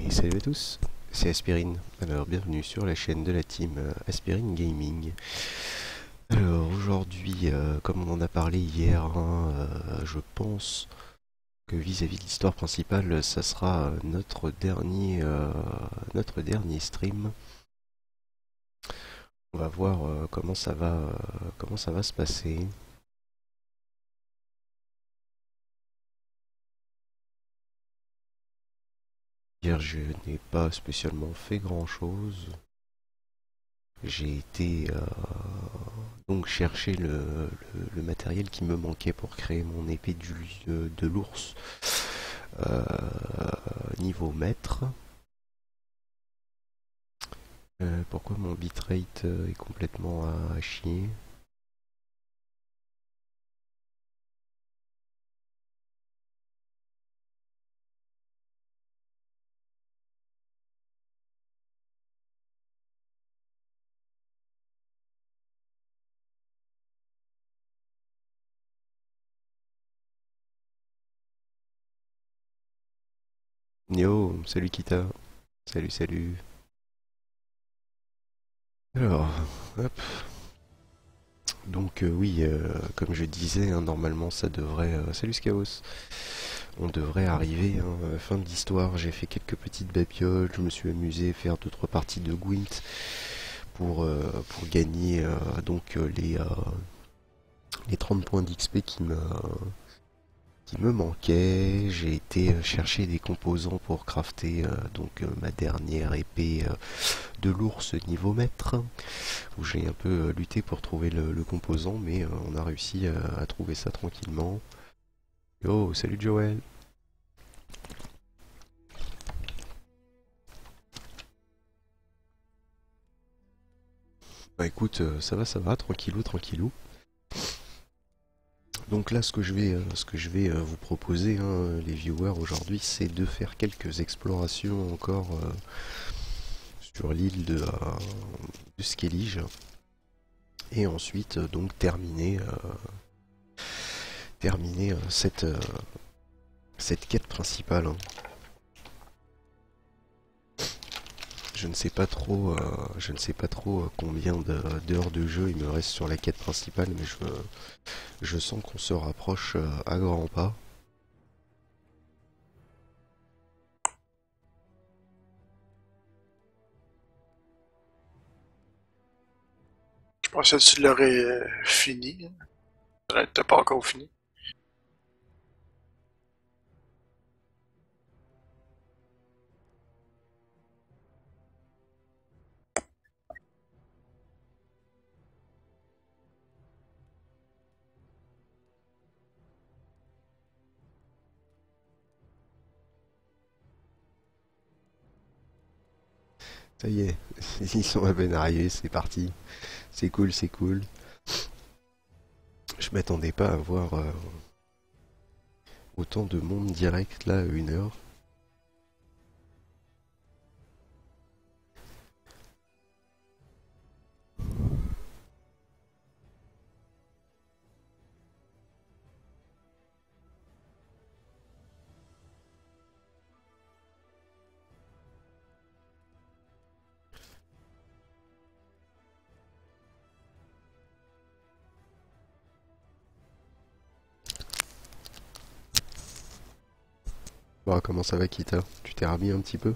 Et salut à tous, c'est Aspirine. Alors bienvenue sur la chaîne de la team Aspirine Gaming. Alors aujourd'hui, comme on en a parlé hier, je pense que vis-à-vis de l'histoire principale, ça sera notre dernier stream. On va voir comment ça va se passer. Hier, je n'ai pas spécialement fait grand-chose. J'ai été donc chercher le matériel qui me manquait pour créer mon épée de l'ours euh, niveau mètre. Pourquoi mon bitrate est complètement à chier? Yo, salut Kita. Salut, salut. Alors, hop. Donc oui, comme je disais, hein, normalement ça devrait... salut Skaos. On devrait arriver, hein, à la fin de l'histoire. J'ai fait quelques petites babioles, je me suis amusé à faire deux trois parties de Gwent pour gagner les 30 points d'XP qui me manquaient. J'ai été chercher des composants pour crafter ma dernière épée de l'ours niveau maître, où j'ai un peu lutté pour trouver le composant, mais on a réussi à trouver ça tranquillement. Yo, salut Joël. Bah écoute, ça va, tranquillou, tranquillou. Donc là, ce que je vais vous proposer, hein, les viewers aujourd'hui, c'est de faire quelques explorations encore sur l'île de Skellige, et ensuite donc terminer cette quête principale, hein. Je ne sais pas trop combien d'heures de jeu il me reste sur la quête principale, mais je sens qu'on se rapproche à grands pas. Je pensais que tu l'aurais fini. T'as pas encore fini. Ça y est, ils sont à peine arrivés, c'est parti. C'est cool, c'est cool. Je m'attendais pas à voir autant de monde direct là à 1 heure. Bon, comment ça va, Kita? Tu t'es remis un petit peu?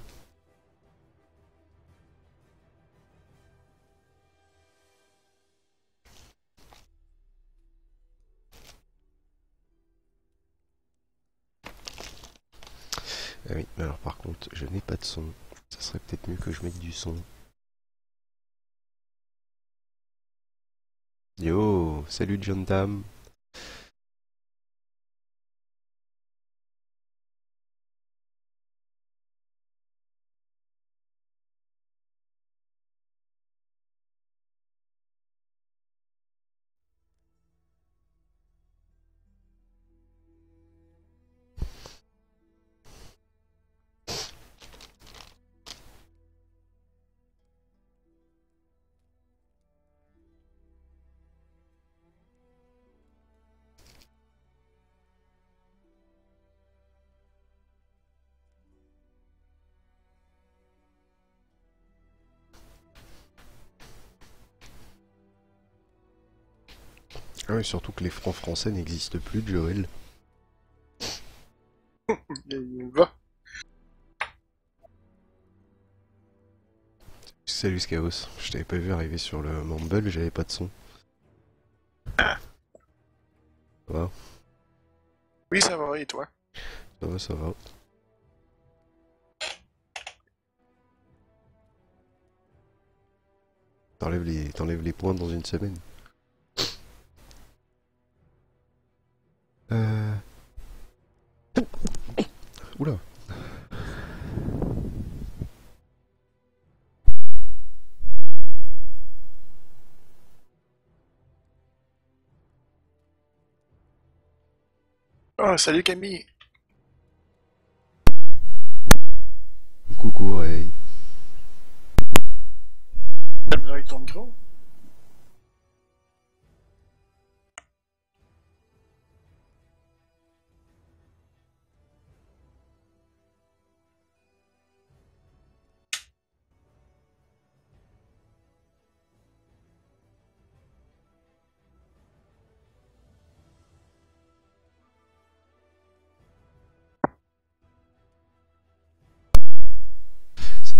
Ah oui, mais alors par contre, je n'ai pas de son. Ça serait peut-être mieux que je mette du son. Yo, salut John Tam. Ouais, surtout que les francs français n'existent plus, Joël. Il va. Salut Skaos, je t'avais pas vu arriver sur le Mumble, j'avais pas de son. Ça va? Oui, ça va, et toi? Ça va, ça va. T'enlèves les points dans une semaine. Euh... Oula. Ah, salut Camille. Coucou, ouais. T'as besoin avec ton micro?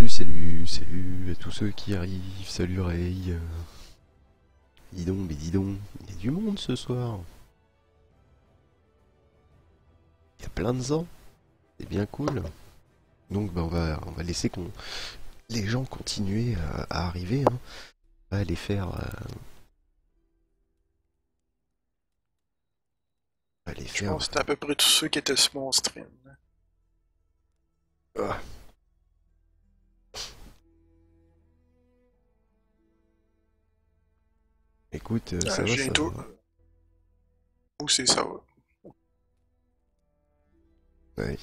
Salut à tous ceux qui arrivent, salut Ray. Dis donc, mais dis donc, il y a du monde ce soir. Il y a plein de gens, c'est bien cool. Donc bah, on va laisser les gens continuer à arriver. Hein. On va les faire, on va les Je faire. pense que c'était à peu près tous ceux qui étaient sur mon stream. Ah, écoute, ça va, ça Bientôt. va. Où c'est ça va? Ouais.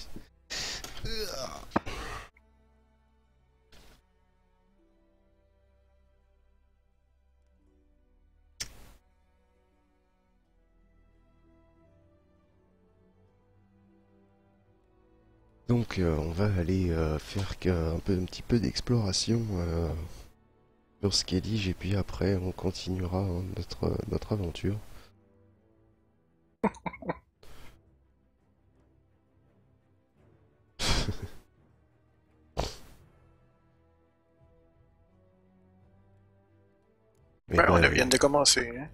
Donc on va aller faire un petit peu d'exploration sur Skellige et puis après on continuera hein, notre aventure. Mais Ben, on bah, vient de commencer, hein.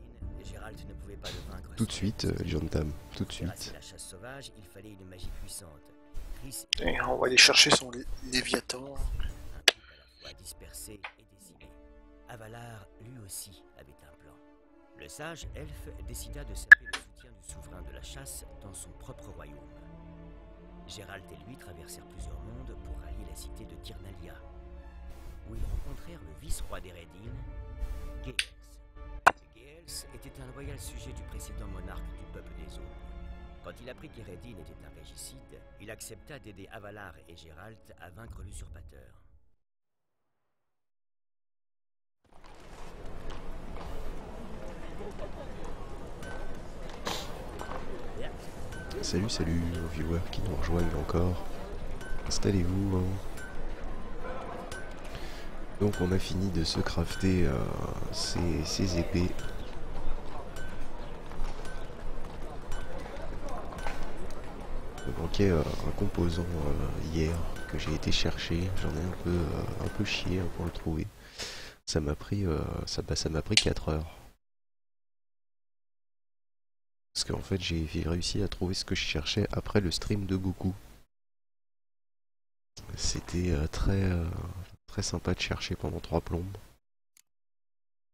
Gérald ne pouvait pas le vaincre tout de sans suite, aide. John Tam, tout de Pour terrasser suite. la chasse sauvage, il fallait une magie puissante. Chris Et on va aller chercher son Léviathan. à la fois dispersé et décimé. Avalar, lui aussi, avait un plan. Le sage elfe décida de saper le soutien du souverain de la chasse dans son propre royaume. Gérald et lui traversèrent plusieurs mondes pour rallier la cité de Tirnalia, où ils rencontrèrent le vice-roi d'Eredin, Geels. Geels était un loyal sujet du précédent monarque du peuple des eaux. Quand il apprit qu'Eredin était un régicide, il accepta d'aider Avalar et Gérald à vaincre l'usurpateur. Salut aux viewers qui nous rejoignent encore. Installez-vous. Hein. Donc on a fini de se crafter ces épées. Il me manquait un composant hier que j'ai été chercher. J'en ai un peu chié hein, pour le trouver. Ça m'a pris, ça m'a pris 4 heures. Parce qu'en fait j'ai réussi à trouver ce que je cherchais après le stream de Goku. C'était très sympa de chercher pendant 3 plombes.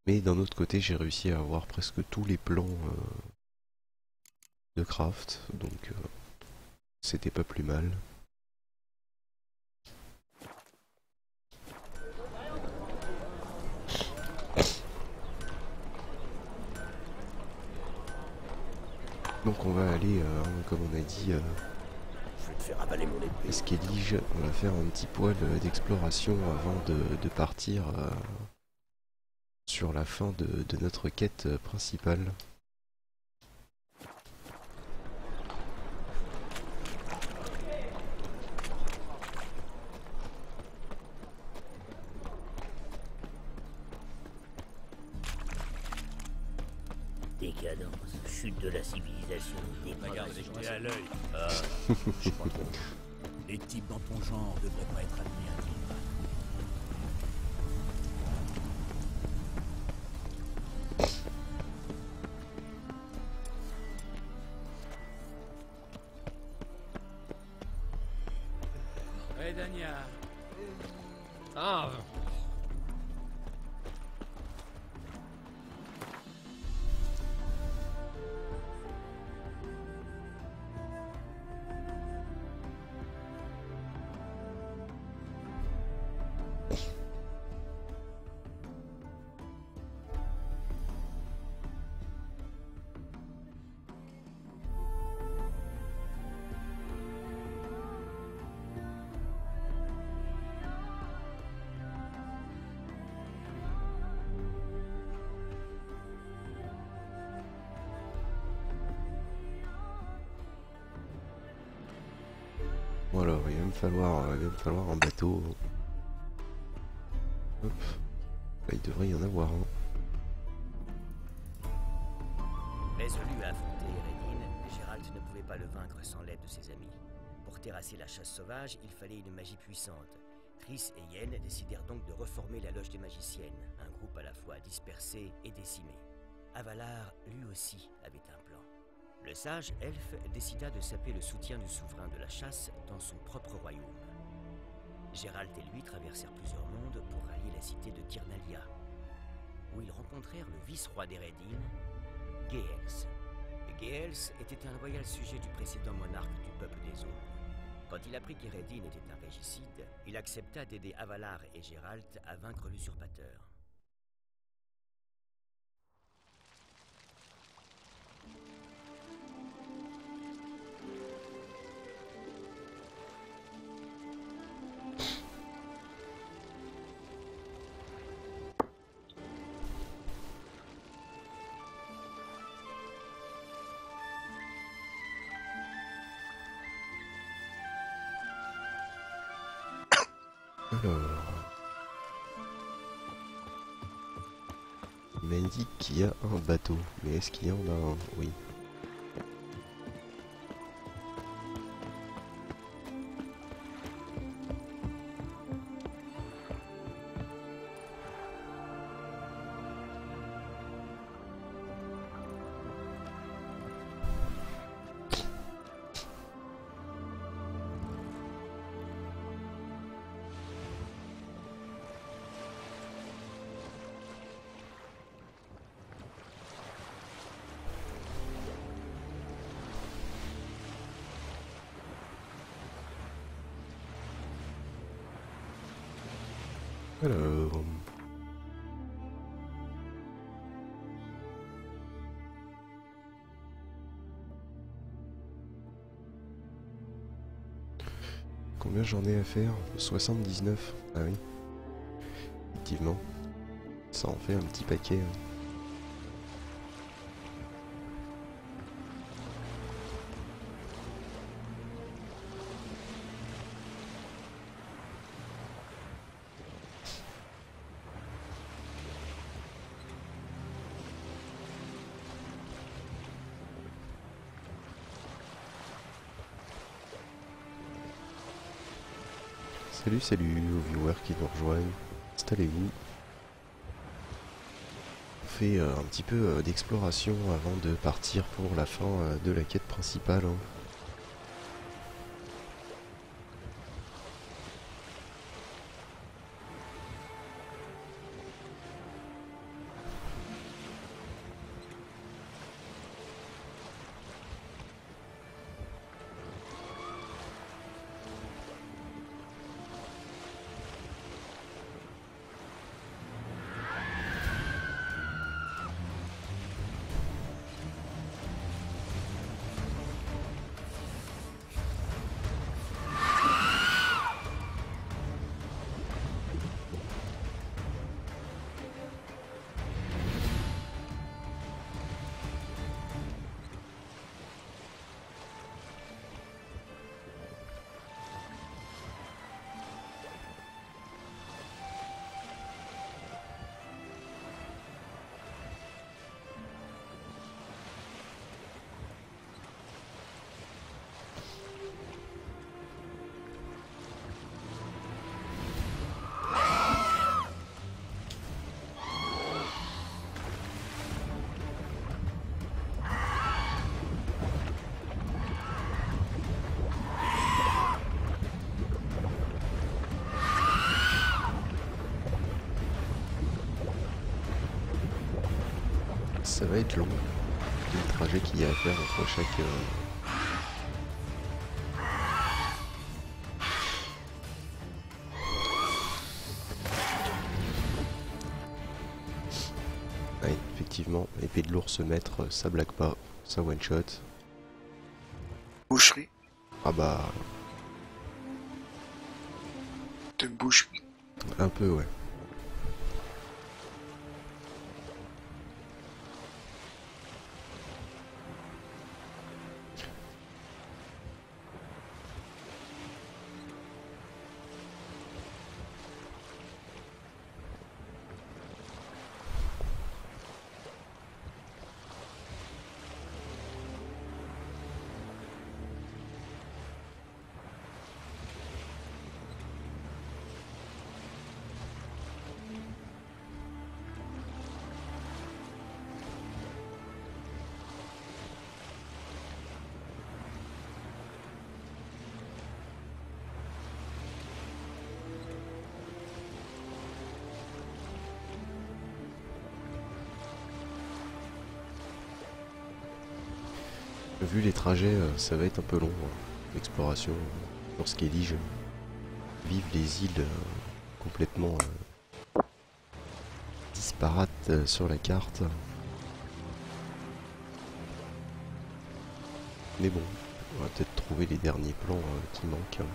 Mais d'un autre côté j'ai réussi à avoir presque tous les plans de craft. Donc c'était pas plus mal. Donc on va aller, comme on a dit, Je vais te faire avaler mon épée. Skellige. On va faire un petit poil d'exploration avant de partir sur la fin de notre quête principale. Décadence, chute de la civilisation, Regarde, dégradation. jeté à l'œil. Je sais pas trop. Les types dans ton genre devraient pas être admis à vivre. Hey Dania. Ah. Bon alors, il va me falloir un bateau. Hop. Là, il devrait y en avoir un. Résolu à affronter Eredin, Gérald ne pouvait pas le vaincre sans l'aide de ses amis. Pour terrasser la chasse sauvage, il fallait une magie puissante. Triss et Yen décidèrent donc de reformer la Loge des Magiciennes, un groupe à la fois dispersé et décimé. Avalar, lui aussi, avait un plan. Le sage elfe décida de saper le soutien du souverain de la chasse dans son propre royaume. Gérald et lui traversèrent plusieurs mondes pour rallier la cité de Tirnalia, où ils rencontrèrent le vice-roi d'Eredin, Geels. Geels était un loyal sujet du précédent monarque du peuple des eaux. Quand il apprit qu'Eredin était un régicide, il accepta d'aider Avalar et Gérald à vaincre l'usurpateur. Alors... Il m'indique qu'il y a un bateau, mais est-ce qu'il y en a un? Oui. Alors... Combien j'en ai à faire? 79. Ah oui. Effectivement. Ça en fait un petit paquet. Hein. Salut, salut aux viewers qui nous rejoignent. Installez-vous. On fait un petit peu d'exploration avant de partir pour la fin de la quête principale. Hein. ça va être long. Le trajet qu'il y a à faire entre chaque... Ouais, effectivement, épée de l'ours maître, ça blague pas, ça one shot. Boucherie. Ah bah, T'es une boucherie. un peu ouais. Vu les trajets, ça va être un peu long. L'exploration sur Skellige. Vive les îles complètement disparates sur la carte. Mais bon, on va peut-être trouver les derniers plans qui manquent.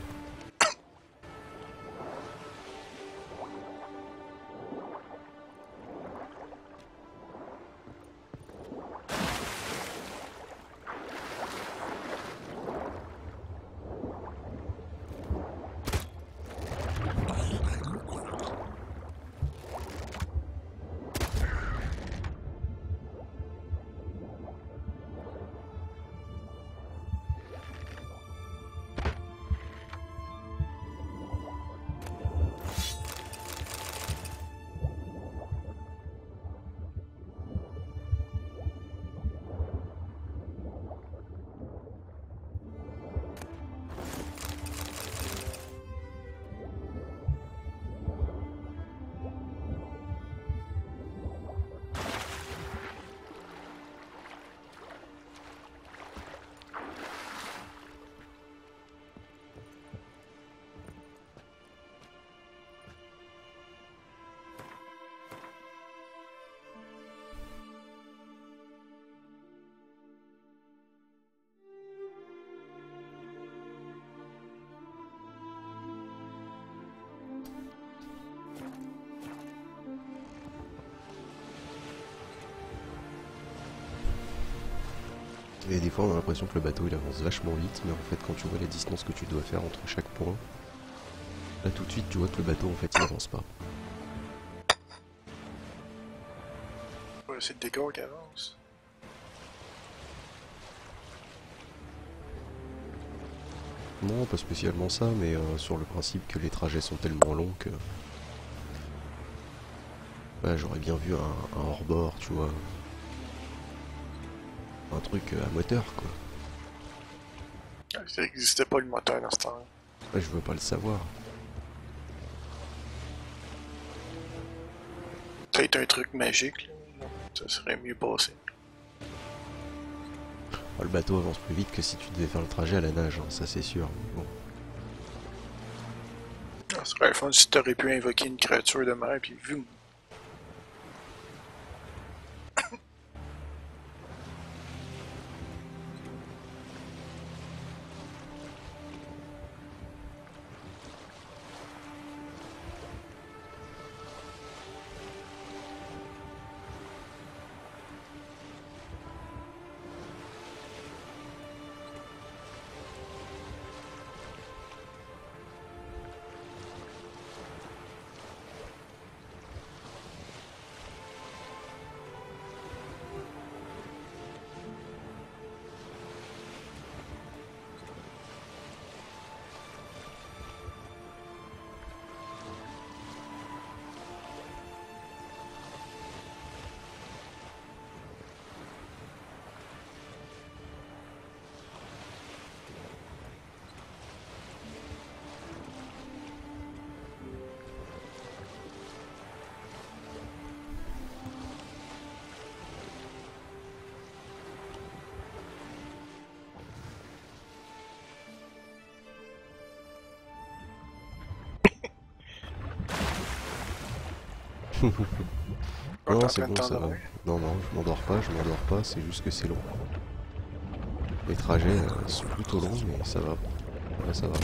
Et des fois on a l'impression que le bateau il avance vachement vite, mais en fait quand tu vois la distance que tu dois faire entre chaque point, là tout de suite tu vois que le bateau en fait il avance pas. Ouais, c'est le décor qui avance. Non, pas spécialement ça, mais sur le principe que les trajets sont tellement longs que... Ouais, j'aurais bien vu un hors-bord, tu vois. Un truc à moteur, quoi. Ça n'existait pas le moteur dans ce temps. Ouais, je veux pas le savoir. Peut-être un truc magique, là. Ça serait mieux passé. Le bateau avance plus vite que si tu devais faire le trajet à la nage, hein, ça c'est sûr. Bon. Ça serait le fun si t'aurais pu invoquer une créature de mer, puis vu. Quand t'es Non, en c'est train de bon, ça va. t'endormir. Non, non, je m'endors pas, c'est juste que c'est long. Les trajets sont plutôt longs, mais ça va. Ouais, ça va.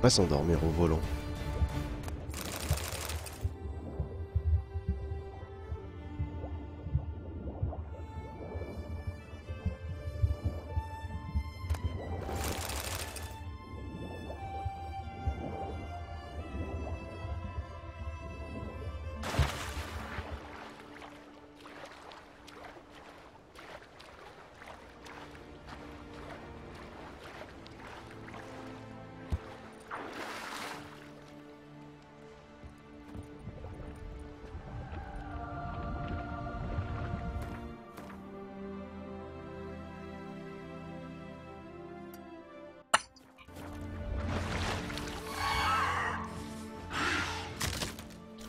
Pas s'endormir au volant.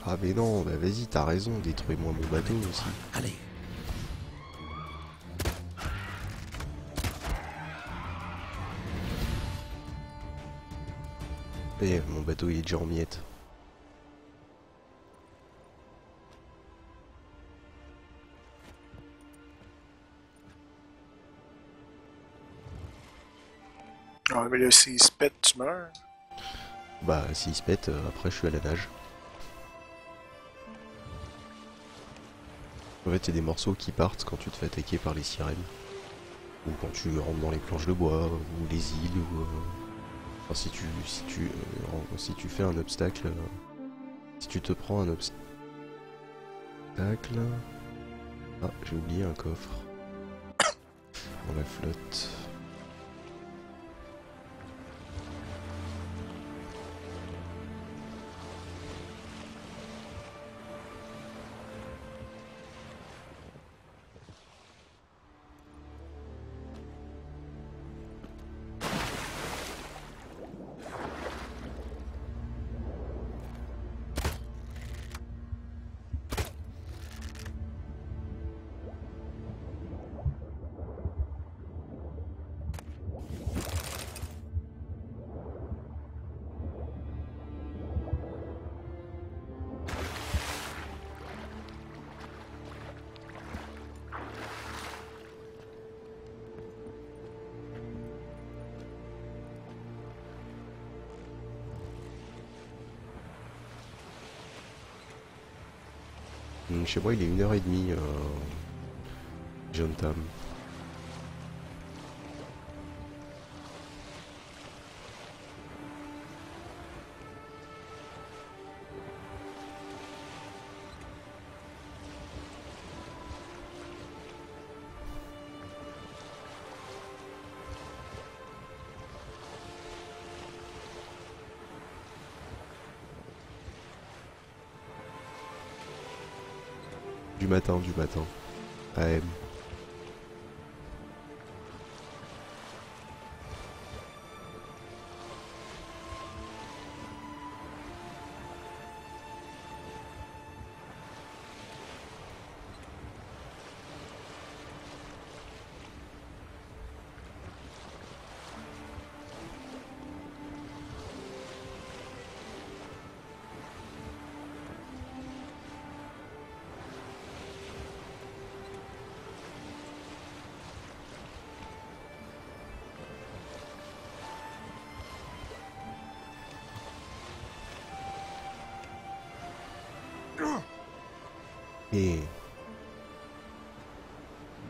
Ah mais non, bah vas-y, t'as raison, détruis-moi mon bateau aussi. Allez. Eh, mon bateau il est déjà en miettes. Ouais, mais là, s'il se pète, tu meurs. Bah s'il se pète, après je suis à la nage. En fait, il y a des morceaux qui partent quand tu te fais attaquer par les sirènes. Ou quand tu rentres dans les planches de bois, ou les îles, ou... Enfin, si tu fais un obstacle... si tu te prends un obstacle... Ah, j'ai oublié un coffre. Dans la flotte. Chez moi il est 1h30, John Tam. Du matin, AM. Et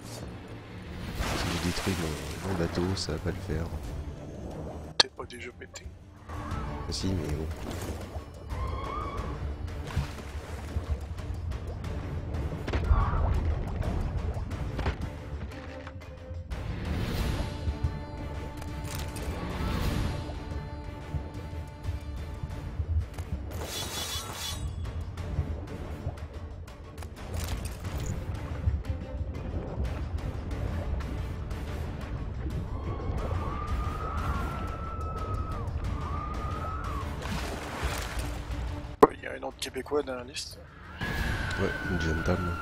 si je détruis mon bateau, ça va pas le faire. T'es pas déjà pété. Si, mais bon. Il y a un autre Québécois dans la liste. Ouais, une jeune dame.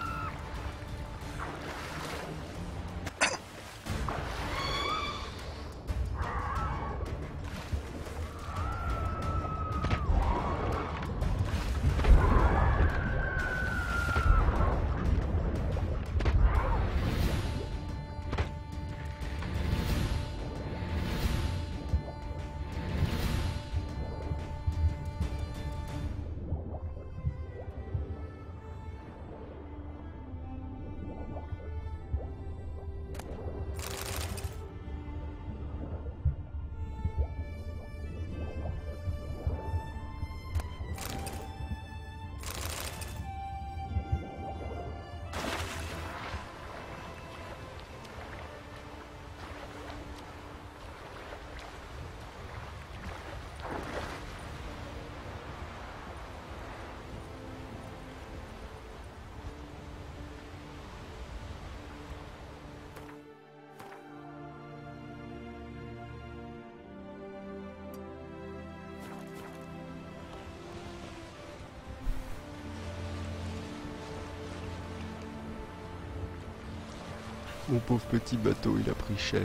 Mon pauvre petit bateau, il a pris cher.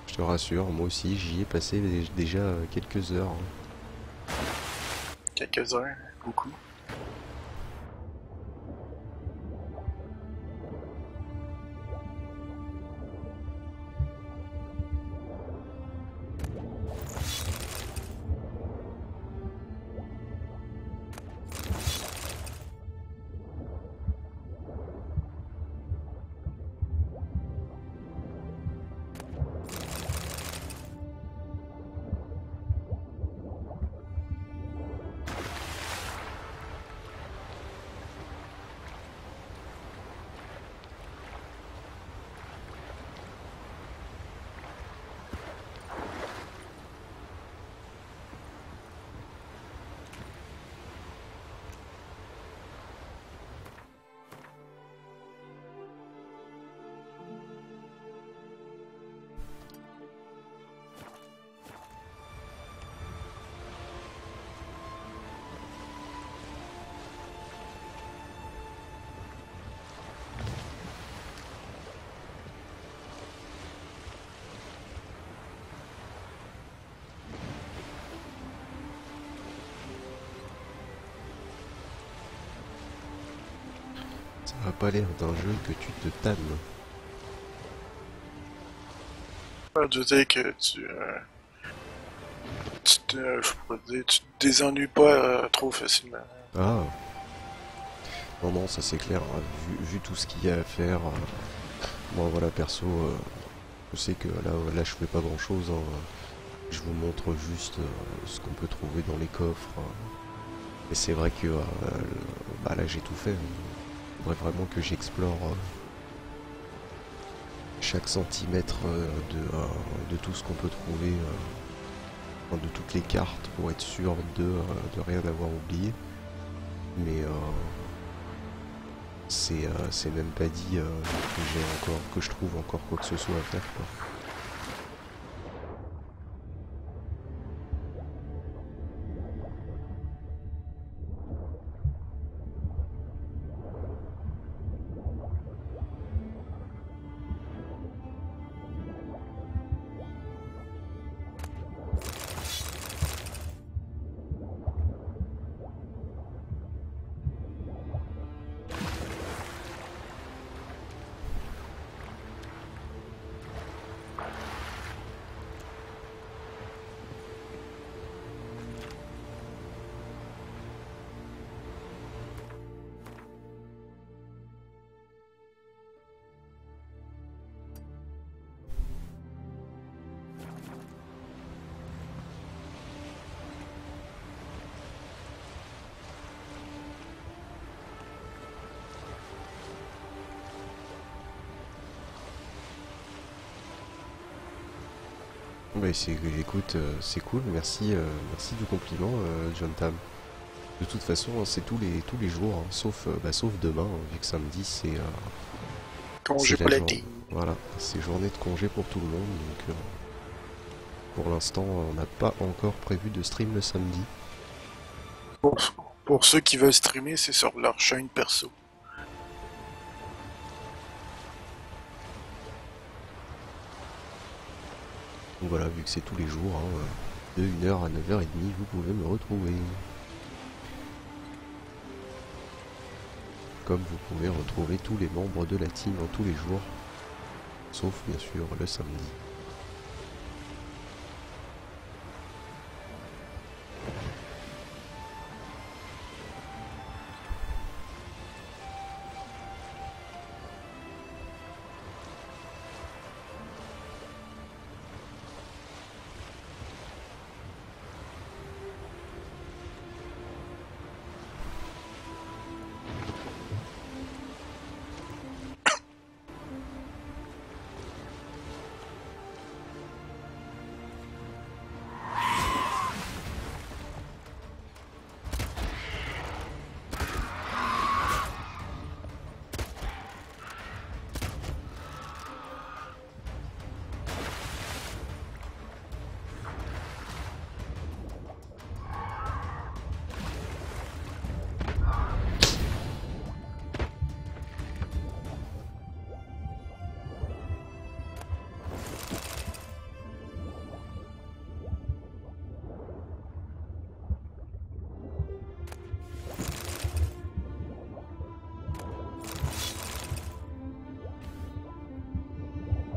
Je te rassure, moi aussi j'y ai passé déjà quelques heures. Quelques heures, beaucoup. Ça a pas l'air d'un jeu que tu te tannes. Je dirais que je pourrais dire, tu te désennuies pas trop facilement. Ah, non, non, ça c'est clair. Vu tout ce qu'il y a à faire, moi voilà, perso, je sais que là je fais pas grand chose. Je vous montre juste ce qu'on peut trouver dans les coffres. Et c'est vrai que bah là j'ai tout fait. Il faudrait vraiment que j'explore chaque centimètre de tout ce qu'on peut trouver, enfin, de toutes les cartes pour être sûr de rien avoir oublié. Mais c'est même pas dit que je trouve encore quoi que ce soit à faire, quoi. Bah, écoute, c'est cool, merci, merci du compliment, John Tam. De toute façon, hein, c'est tous les jours, hein, sauf demain, hein, vu que samedi Congé c'est pour la la team. voilà, c'est journée de congé pour tout le monde, donc pour l'instant, on n'a pas encore prévu de stream le samedi. Pour ceux qui veulent streamer, c'est sur leur chaîne perso. Donc voilà, vu que c'est tous les jours, hein, de 1h à 9h30, vous pouvez me retrouver. Comme vous pouvez retrouver tous les membres de la team tous les jours, sauf bien sûr le samedi.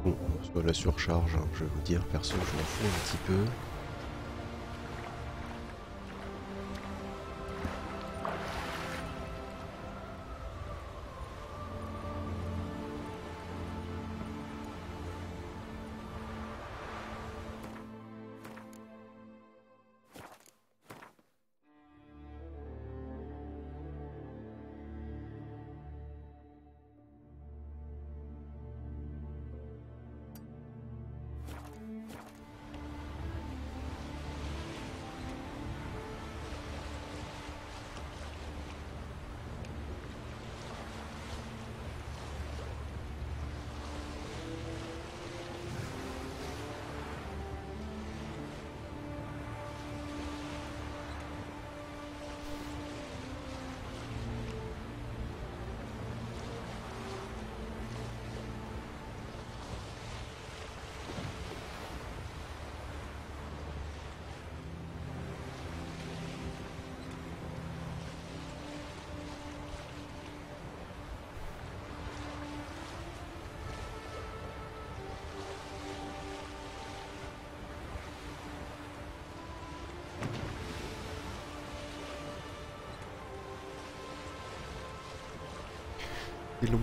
Bon, soit la surcharge, hein, je vais vous dire, perso, je m'en fous un petit peu. C'est long.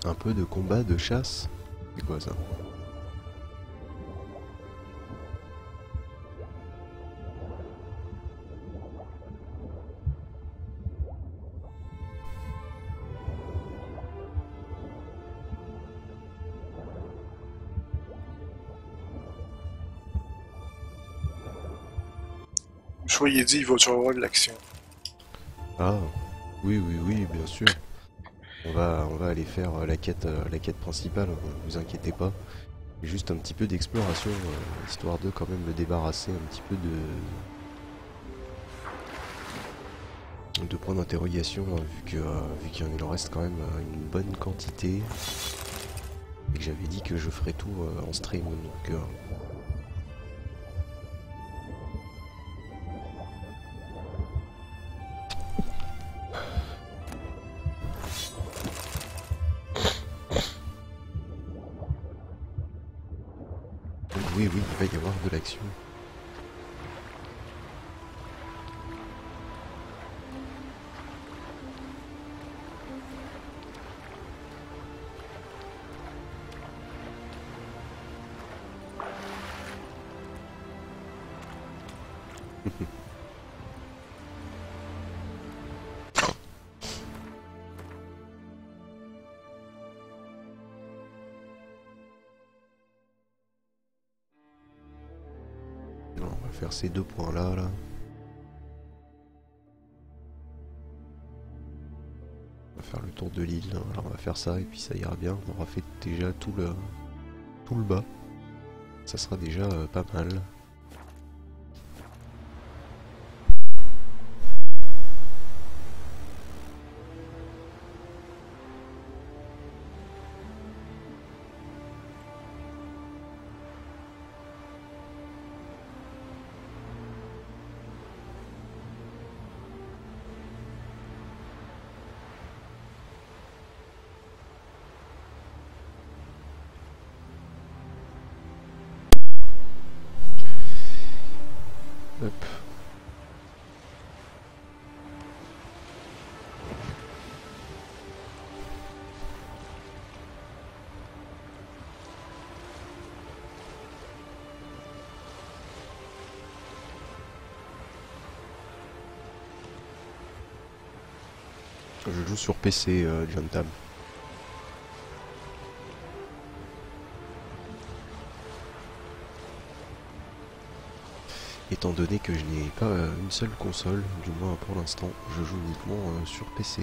Un peu de combat de chasse? C'est quoi ça? Soyez dit, il va y avoir de l'action. Ah, oui, oui, oui, bien sûr. On va aller faire la quête principale, vous inquiétez pas. Juste un petit peu d'exploration, histoire de quand même me débarrasser un petit peu de points d'interrogation, vu qu'il en reste quand même une bonne quantité. Et que j'avais dit que je ferais tout en stream, donc... oui, oui, il va y avoir de l'action. Bon, on va faire ces 2 points là, là. On va faire le tour de l'île. Alors on va faire ça et puis ça ira bien. On aura fait déjà tout le bas. Ça sera déjà pas mal. Hop. Je joue sur PC, John Tam. Étant donné que je n'ai pas une seule console, du moins pour l'instant, je joue uniquement sur PC.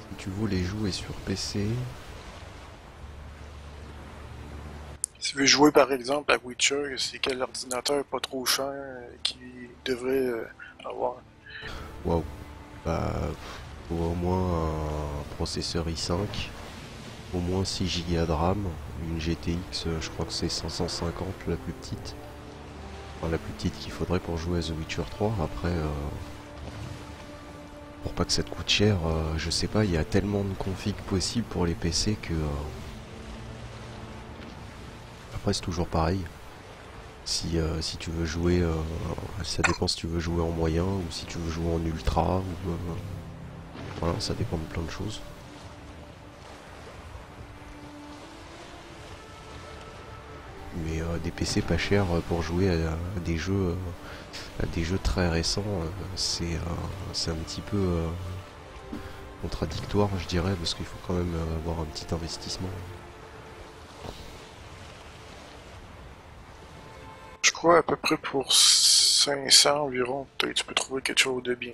Si tu voulais jouer sur PC, Si tu veux jouer par exemple à Witcher, c'est quel ordinateur pas trop cher qui devrait avoir? waouh, bah, faut au moins un processeur i5, au moins 6 Go de RAM, une GTX, je crois que c'est 550 la plus petite. Enfin, la plus petite qu'il faudrait pour jouer à The Witcher 3. Après, pour pas que ça te coûte cher, je sais pas, il y a tellement de configs possibles pour les PC que... Après c'est toujours pareil. Si tu veux jouer, ça dépend si tu veux jouer en moyen ou si tu veux jouer en ultra, ou voilà, ça dépend de plein de choses. Mais des PC pas chers pour jouer à des jeux très récents, c'est un petit peu contradictoire, je dirais, parce qu'il faut quand même avoir un petit investissement. Je crois à peu près pour 500 environ, peut-être tu peux trouver quelque chose de bien.